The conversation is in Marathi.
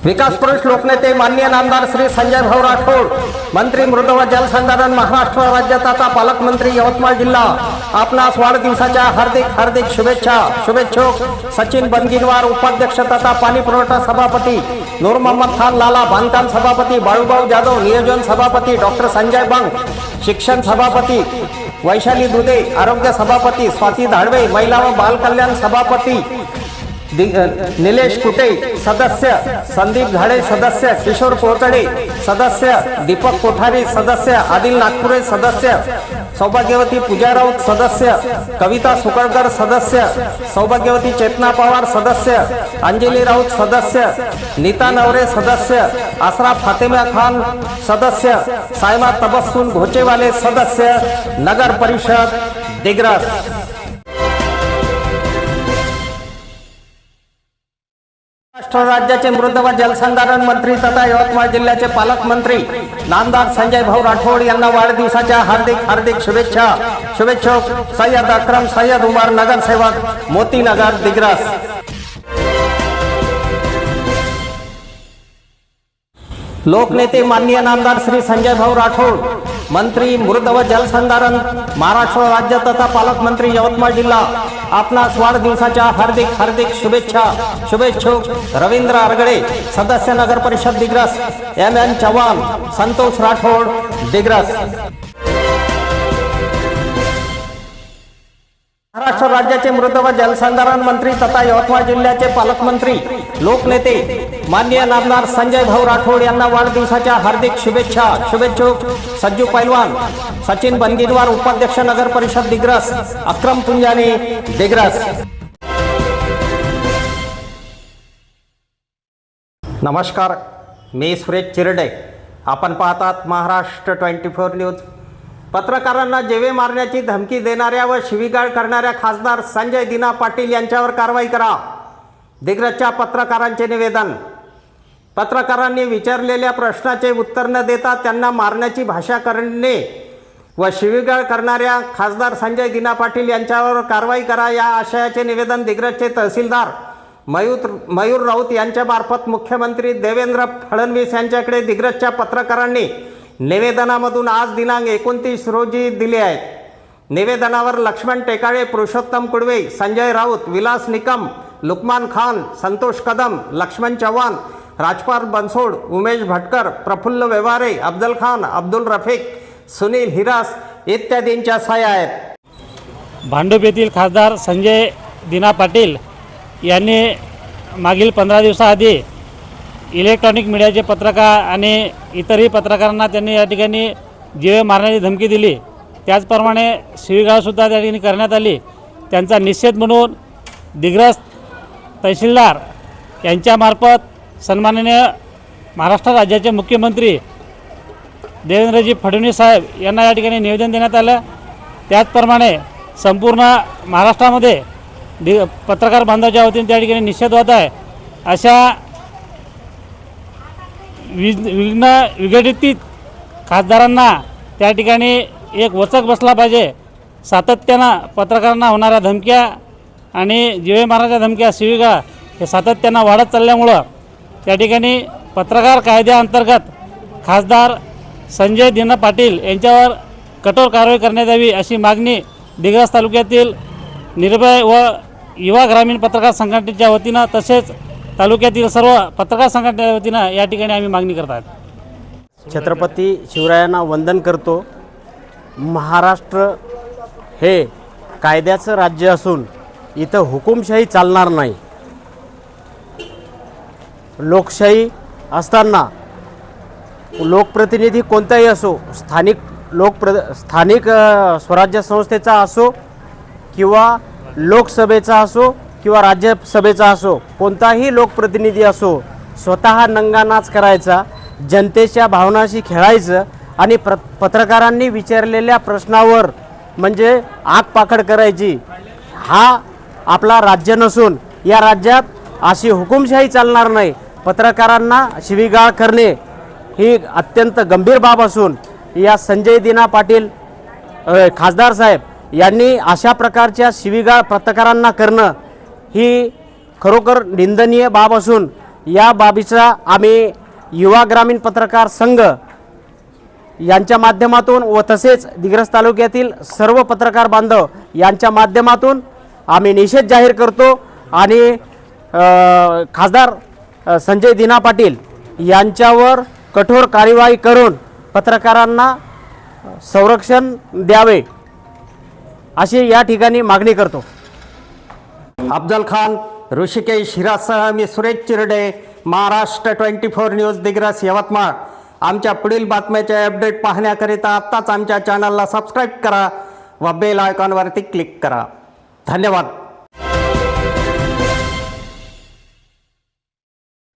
विकास पुरुष लोकनेते माननीय नामदार श्री संजय भाऊ राठोड, मंत्री मृद व जलसंधारण, महाराष्ट्र राज्याचा आता पालकमंत्री यवतमाळ जिल्हा आपणास वाढदिवसाच्या हार्दिक हार्दिक शुभेच्छा. शुभेच्छुक सचिन बनगिनवार उपाध्यक्ष तथा पाणी पुरवठा सभापती, नूर मोहम्मद खान लाला बांधकाम सभापती, बाळूभाऊ जाधव नियोजन सभापती, डॉक्टर संजय बंग शिक्षण सभापती, वैशाली दुधे आरोग्य सभापती, स्वाती धाडवे महिला व बाल कल्याण सभापती, निलेश कुटे सदस्य, संदीप झाडे सदस्य, किशोर कोतडे सदस्य, दीपक कोठारी सदस्य, आदिल नागपुरे सदस्य, सौभाग्यवती पूजा राऊत सदस्य, कविता सुकळकर सदस्य, सौभाग्यवती चेतना पवार सदस्य, अंजली राऊत सदस्य, नीता नवरे सदस्य, आसरा फातिमा खान सदस्य, सायमा तबस्सुम घोचेवाले सदस्य, नगर परिषद दिग्रस. महाराष्ट्र राज्याचे मृद व जलसंधारण मंत्री तथा यवतमाळ जिल्ह्याचे पालकमंत्री नामदार संजय भाऊ राठोड यांना वाढदिवसाच्या हार्दिक हार्दिक शुभेच्छा. शुभेच्छुक सय्यद अक्रम सय्यद उमर नगरसेवक मोतीनगर दिग्रस. लोकनेते माननीय नामदार श्री संजय भाऊ राठोड, मंत्री मृद व जलसंधारण, महाराष्ट्र राज्य तथा पालकमंत्री यवतमाळ जिल्हा आपणास वाढदिवसाच्या हार्दिक हार्दिक शुभेच्छा. शुभेच्छुक रवींद्र आरगडे सदस्य नगर परिषद दिग्रस, एम चव्हाण, संतोष राठोड दिग्रस. महाराष्ट्र राज्याचे मृद व जलसंधारण मंत्री तथा यवतमाळ जिल्ह्याचे पालकमंत्री लोकनेते माननीय नामदार संजय भाऊ राठोड यांना वाढदिवसाच्या हार्दिक शुभेच्छा. शुभेच्छुक सज्जू पैलवान, सचिन बनगिनवार उपाध्यक्ष नगर परिषद दिग्रस, अक्रम पुंजानी दिग्रस. नमस्कार, मी सुरेश चिरडे. आपण पाहतात महाराष्ट्र 24 न्यूज. पत्रकारांना जेवे मारण्याची धमकी देणाऱ्या व शिवीगाळ करणाऱ्या खासदार संजय दिना पाटील यांच्यावर कारवाई करा. दिग्रसच्या पत्रकारांचे निवेदन. पत्रकारांनी विचारलेल्या प्रश्नाचे उत्तर न देता त्यांना मारण्याची भाषा करणे व शिवीगाळ करणाऱ्या खासदार संजय दिना पाटील यांच्यावर कारवाई करा या आशयाचे निवेदन दिग्रसचे तहसीलदार मयूर राऊत यांच्यामार्फत मुख्यमंत्री देवेंद्र फडणवीस यांच्याकडे दिग्रसच्या पत्रकारांनी निवेदनामधून आज दिनांक 29 रोजी दिले आहेत. निवेदनावर लक्ष्मण टेकाळे, पुरुषोत्तम कुडवे, संजय राऊत, विलास निकम, लुकमान खान, संतोष कदम, लक्ष्मण चव्हाण, राजपाल बनसोड, उमेश भटकर, प्रफुल्ल व्यवहारे, अफजल खान, अब्दुल रफीक, सुनील हिरास इत्यादींच्या सह्या आहेत. भांडूप येथील खासदार संजय दिना पाटील यांनी मागील 15 दिवसाआधी इलेक्ट्रॉनिक मीडियाचे पत्रकार आणि इतरही पत्रकारांना त्यांनी या ठिकाणी जीवे मारण्याची धमकी दिली. त्याचप्रमाणे शिवीगाळसुद्धा त्या ठिकाणी करण्यात आली. त्यांचा निषेध म्हणून दिग्रस तहसीलदार यांच्यामार्फत सन्माननीय महाराष्ट्र राज्याचे मुख्यमंत्री देवेंद्रजी फडणवीस साहेब यांना या ठिकाणी निवेदन देण्यात आलं. त्याचप्रमाणे संपूर्ण महाराष्ट्रामध्ये पत्रकार बांधवाच्या वतीने त्या ठिकाणी निषेध होत आहे. अशा विघटित खासदारांना त्या ठिकाणी एक वचक बसला पाहिजे. सातत्यानं पत्रकारांना होणाऱ्या धमक्या आणि जीवे मारण्याच्या धमक्या, शिवीगाळ हे सातत्यानं वाढत चालल्यामुळं त्या ठिकाणी पत्रकार कायद्याअंतर्गत खासदार संजय दिना पाटील यांच्यावर कठोर कारवाई करण्यात यावी अशी मागणी दिग्रस तालुक्यातील निर्भय व युवा ग्रामीण पत्रकार संघटनेच्या वतीनं तसेच तालुक्यातील सर्व पत्रकार संघटनेच्या वतीनं या ठिकाणी आम्ही मागणी करत आहोत. छत्रपती शिवरायांना वंदन करतो. महाराष्ट्र हे कायद्याचं राज्य असून इथं हुकुमशाही चालणार नाही. लोकशाही असताना लोकप्रतिनिधी कोणताही असो, स्थानिक स्वराज्य संस्थेचा असो किंवा लोकसभेचा असो किंवा राज्यसभेचा असो, कोणताही लोकप्रतिनिधी असो, स्वतः नंगानाच करायचा, जनतेच्या भावनाशी खेळायचं आणि पत्रकारांनी विचारलेल्या प्रश्नावर म्हणजे आगपाखड करायची. हा आपला राज्य नसून या राज्यात अशी हुकुमशाही चालणार नाही. पत्रकारांना शिवीगाळ करणे ही अत्यंत गंभीर बाब असून या संजय दिना पाटील खासदार साहेब यांनी अशा प्रकारच्या शिवीगाळ पत्रकारांना करणं ही खरोखर निंदनीय बाब असून या बाबीचा आम्ही युवा ग्रामीण पत्रकार संघ यांच्या माध्यमातून व तसेच दिग्रस तालुक्यातील सर्व पत्रकार बांधव यांच्या माध्यमातून आम्ही निषेध जाहीर करतो आणि खासदार संजय दिना पाटील यांच्यावर कठोर कार्यवाही करून पत्रकारांना संरक्षण द्यावे अशी या ठिकाणी मागणी करतो. अफजल खान, ऋषिकेश हिरासह मी सुरेश चिरडे, महाराष्ट्र 24 न्यूज दिग्रस यवतमाळ. आमच्या पुढील बातम्याचे अपडेट पाहण्याकरिता आत्ताच आमच्या चॅनलला सबस्क्राईब करा व बेल आयकॉनवरती क्लिक करा. धन्यवाद.